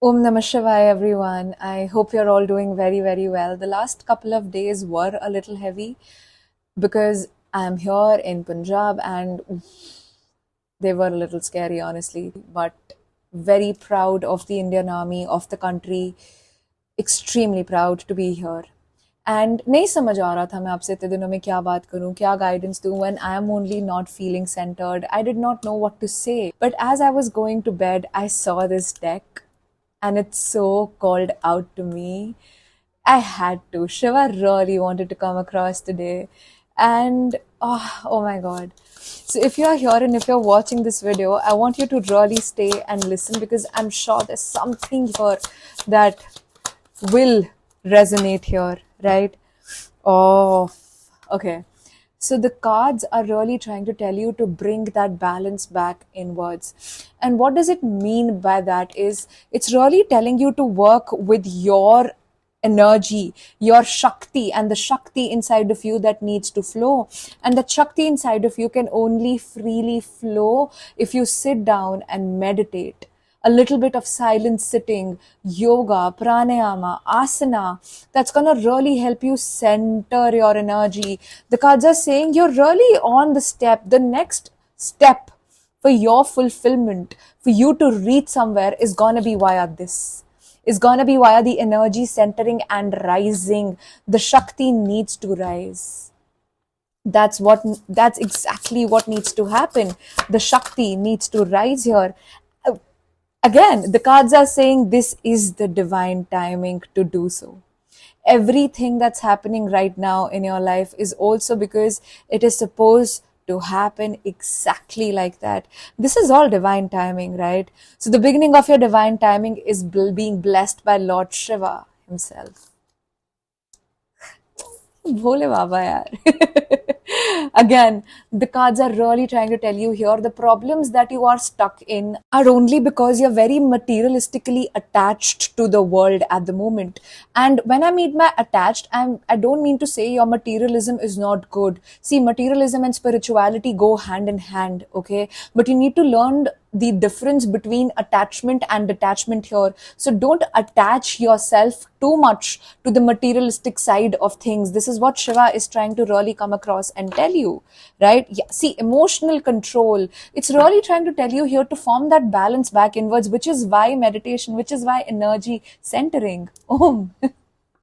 Om Namah Shivaya, everyone. I hope you're all doing very, very well. The last couple of days were a little heavy because I'm here in Punjab and they were a little scary, honestly. But very proud of the Indian Army, of the country, extremely proud to be here. And नहीं समझ आ रहा था मैं आपसे इतने दिनों में क्या बात करूं, क्या गाइडेंस दूं when I am only not feeling centred. I did not know what to say, but as I was going to bed I saw this deck and it so called out to me. I had to. Shiva really wanted to come across today. And oh my god. So if you're here and if you're watching this video, I want you to really stay and listen because I'm sure there's something here that will resonate here, right? Oh, okay. So the cards are really trying to tell you to bring that balance back inwards. And what does it mean by that is it's really telling you to work with your energy, your Shakti, and the Shakti inside of you that needs to flow. And the Shakti inside of you can only freely flow if you sit down and meditate. A little bit of silent sitting, yoga, pranayama, asana, that's going to really help you center your energy. The cards are saying you're really on the step. The next step for your fulfillment, for you to reach somewhere, is going to be via this. Is going to be via the energy centering and rising. The Shakti needs to rise. That's exactly what needs to happen. The Shakti needs to rise here. Again, the cards are saying this is the divine timing to do so. Everything that's happening right now in your life is also because it is supposed to happen exactly like that. This is all divine timing, right? So the beginning of your divine timing is being blessed by Lord Shiva himself. Bhole Baba yaar. Again, the cards are really trying to tell you here the problems that you are stuck in are only because you're very materialistically attached to the world at the moment. And when I mean by attached, I don't mean to say your materialism is not good. See, materialism and spirituality go hand in hand, okay? But you need to learn the difference between attachment and detachment here. So don't attach yourself too much to the materialistic side of things. This is what Shiva is trying to really come across and tell you, right? Yeah, see, emotional control. It's really trying to tell you here to form that balance back inwards, which is why meditation, which is why energy centering. Om.